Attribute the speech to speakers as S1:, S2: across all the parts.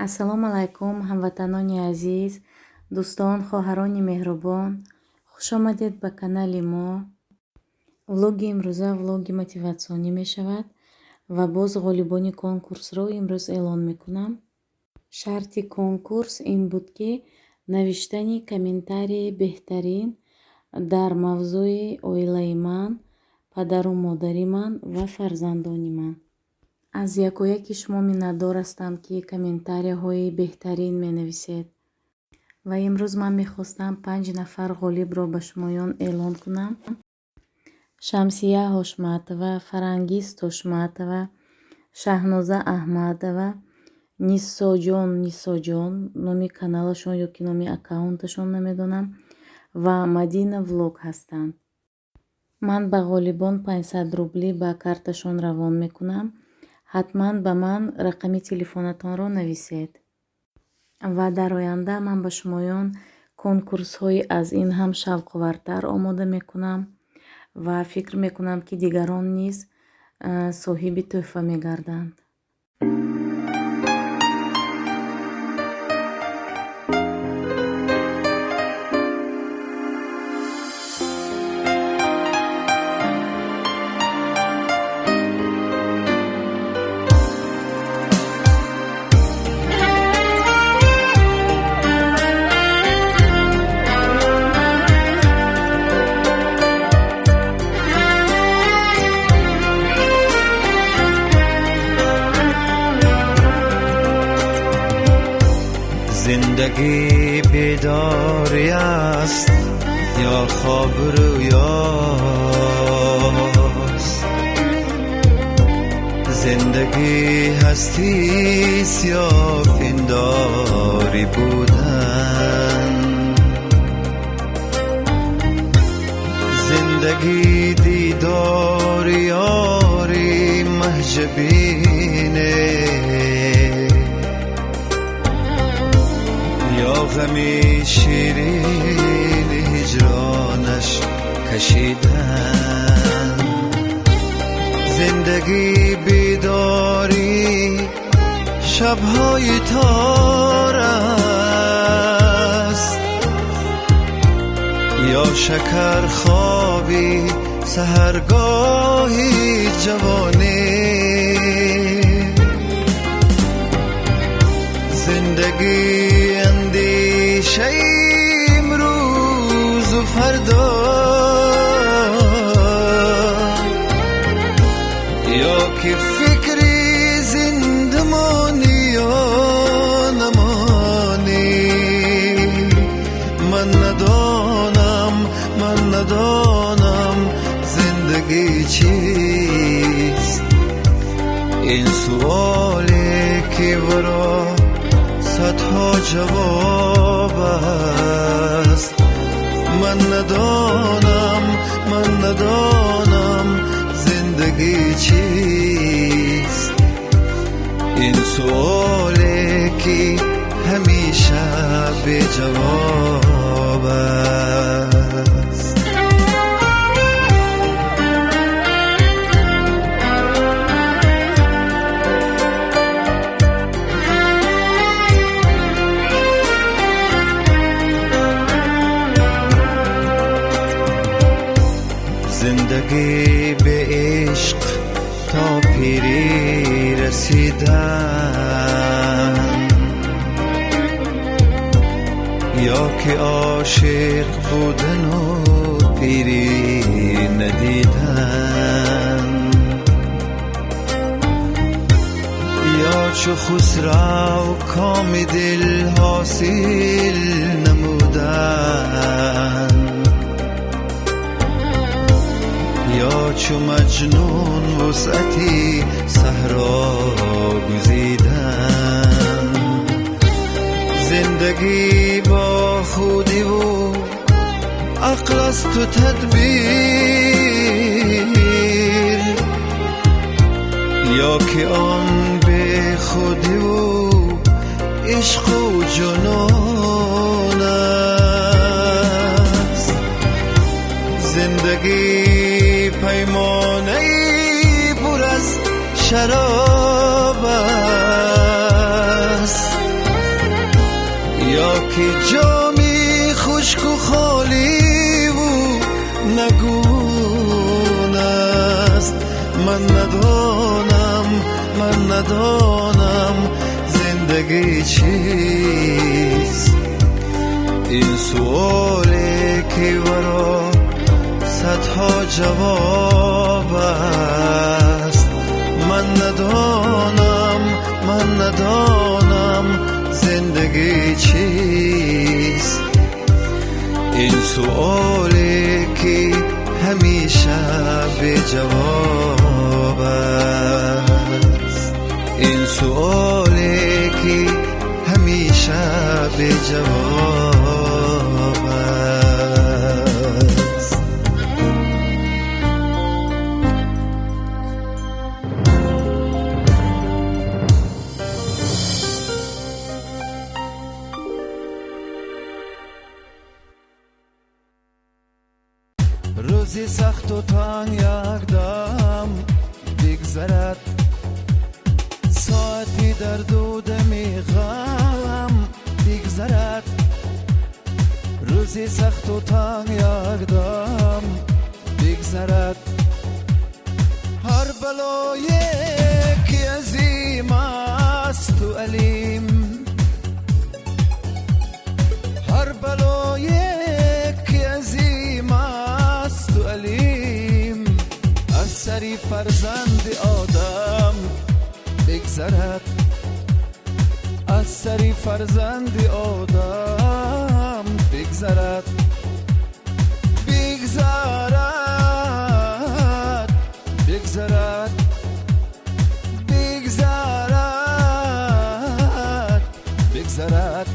S1: ассалому алайкум, ҳамватанони азиз, дӯстон, хоҳарони меҳрубон, хушомадед ба канали мо. влоги имрӯза влоги мотиватсионӣ мешавад ва боз ғолибони конкурсро имрӯз эълон мекунам. шарти конкурс ин буд ки навиштани комментарии беҳтарин дар мавзӯи оилаи ман, падару модари ман ва фарзандони ман. аз якояки шумо миннатдор ҳастам ки комментарияҳои беҳтарин менависед ва имрӯз ман мехостам 5 нафар ғолибро ба шумоён эълон кунам. шамсия ҳошматова, фарангиз тошматова, шаҳноза аҳмадова, нисоҷон, номи каналашон ёки номи аккаунташон намедонам, ва мадина влог ҳастанд. ман ба ғолибон 500 рублӣ ба карташон равон мекунам. ҳатман ба ман рақами телефонатонро нависед ва дар оянда ман ба шумоён конкурсҳои аз ин ҳам шавқовартар омода мекунам ва фикр мекунам ки дигарон низ соҳиби тӯҳфа мегарданд.
S2: زندگی بیداری است یا خواب رویاست، زندگی هستی یا پنداری بودن، زندگی دیدار یاری محجبینه یا غمی شیرین هجرانش کشیدن، زندگی بیداری شبهای تار است یا شکر خوابی سحرگاهی جوانی، زندگی اندیشه امروز و فردا یا که فکری زندمانی یا نمانی، من ندانم زندگی چیست، این سوالی که برا صدها جواب است، من ندانم زندگی چیست، این سوالی که همیشه بی جواب است. زندگی به عشق تا پیری رسیدن یا که عاشق بودن و پیری ندیدن، یا چو خسرو کام دل حاصل نمودن، یا چو مجنون وسعتی صحرا گزیدن، زندگی با خودی و عقل است و تدبیر، یا که آن به خودی و عشق و جنون است، زندگی پیمانه پر از شراب است، که جامی خشک و خالی و نگون است. من ندانم زندگی چیست. این سؤالی که ورا صدها جواب است. من ندانم زندگی چیست. این سؤالی که همیشه بی جواب است. این سؤالی که همیشه بی جواب است. روزی سخت و تنگ یک دم بگذرد، ساعتی در دودمی غم بگذرد. روزی سخت و تنگ یک دم بگذرد، هر بلایی که عظیم است و علیم، هر بلایی که عظیم است و علیم، از سری فرزند آدم بگذرد. از سری فرزند آدم بگذرد. بگذرد بگذرد بگذرد بگذرد.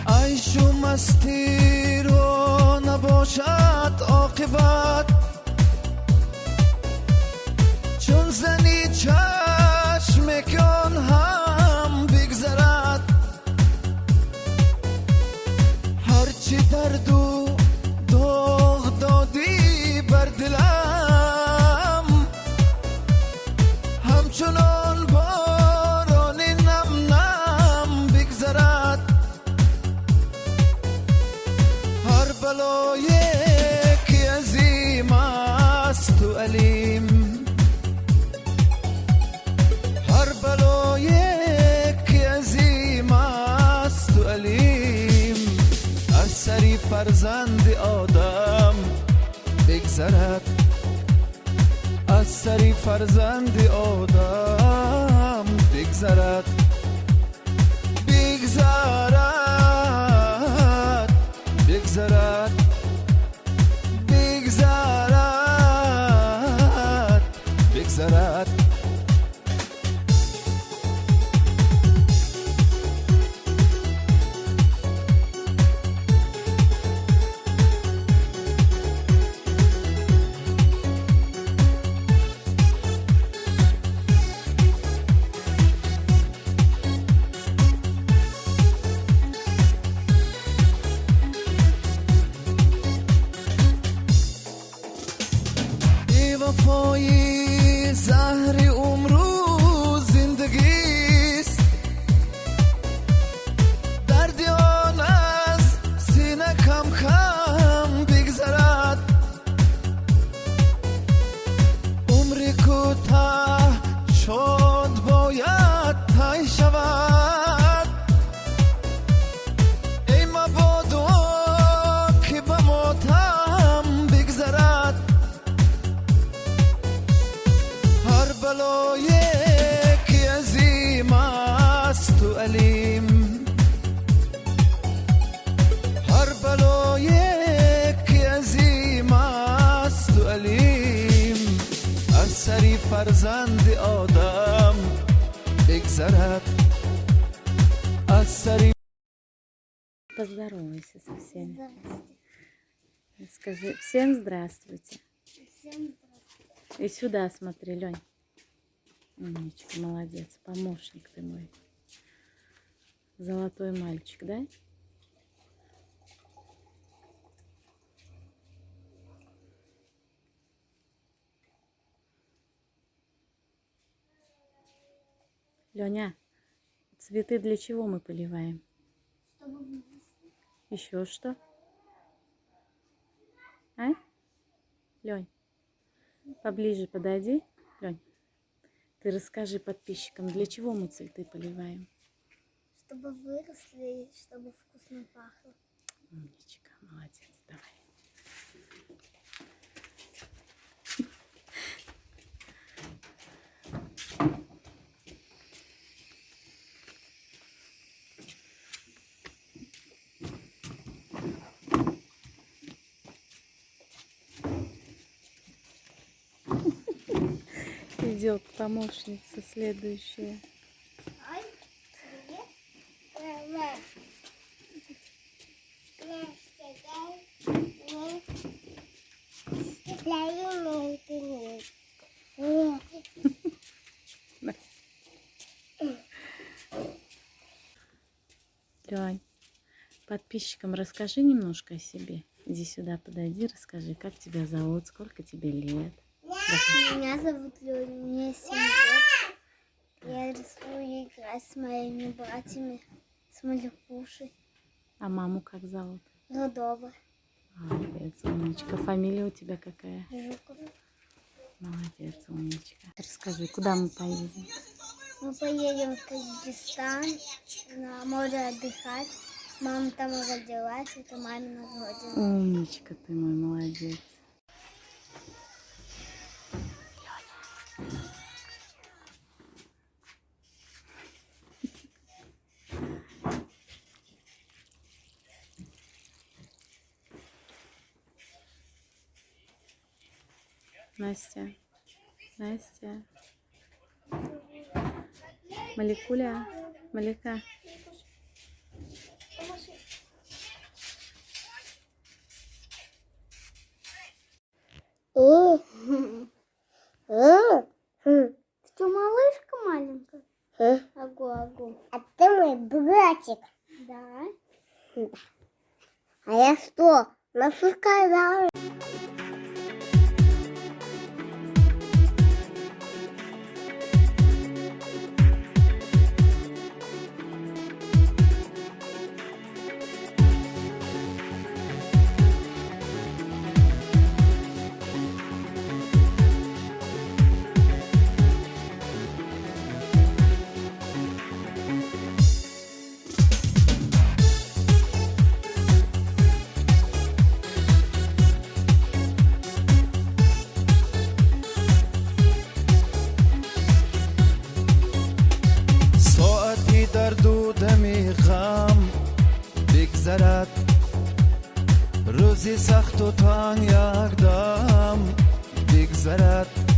S2: عیش و مستی رو نباشد عاقبت، چون زنی چشم کن هم بگذرد. هرچی درد و داغ دادی بر دلم، همچنان باران نم نم بگذرد. هر بلایی که عظیم است و علیم، هر بلایی که عظیم است و علیم، از سری فرزند آدم بگذرد. از سری فرزند آدم بگذرد. بگذرد بگذرد بگذرد بگذرد. وفایی زهر عمرو زندگیست، دردی آن از سینه کم کم بگذرد. عمری کوتاه شد باید تای شود، ای مبادا که به ماتم بگذرد. هر بلایی که عظیم است و علیم، هر بلایی که عظیم است و علیم، از سری فرزند آدم بگذرد. از سری
S1: Поздоровайся со всеми. Скажи всем здравствуйте.
S3: Всем
S1: И сюда смотри, Лень. Умничка, молодец, помощник ты мой. Золотой мальчик, да? Леня, цветы для чего мы поливаем?
S3: чтобы выросли.
S1: Еще что? А? Лень, поближе подойди. Лень, ты расскажи подписчикам, для чего мы цветы поливаем?
S3: Чтобы выросли и чтобы вкусно пахло.
S1: Умничка, молодец, давай. Идет помощница следующая.
S3: Ай,
S1: Лень, подписчикам расскажи немножко о себе. Иди сюда, подойди, расскажи, как тебя зовут, сколько тебе лет.
S3: Меня зовут Леня, мне 7 лет. Я рисую и играю с моими братьями, с Маликушей,
S1: А маму как зовут?
S3: Рудова,
S1: Молодец, умничка. Фамилия у тебя какая?
S3: Жуков.
S1: Молодец, умничка. Расскажи, куда мы поедем?
S3: Мы поедем в Кыргызстан на море отдыхать. Мама там родилась, это мамина родина.
S1: Умничка ты мой, молодец. Настя, Настя, Маликуля, Малика.
S3: Ты что, малышка маленькая? Агу.
S4: А ты мой братик.
S3: Да.
S4: А я что? Сказала.
S2: ساعتی در دودمی غم بگذرد روزی سخت و تنگ یک دم بگذرد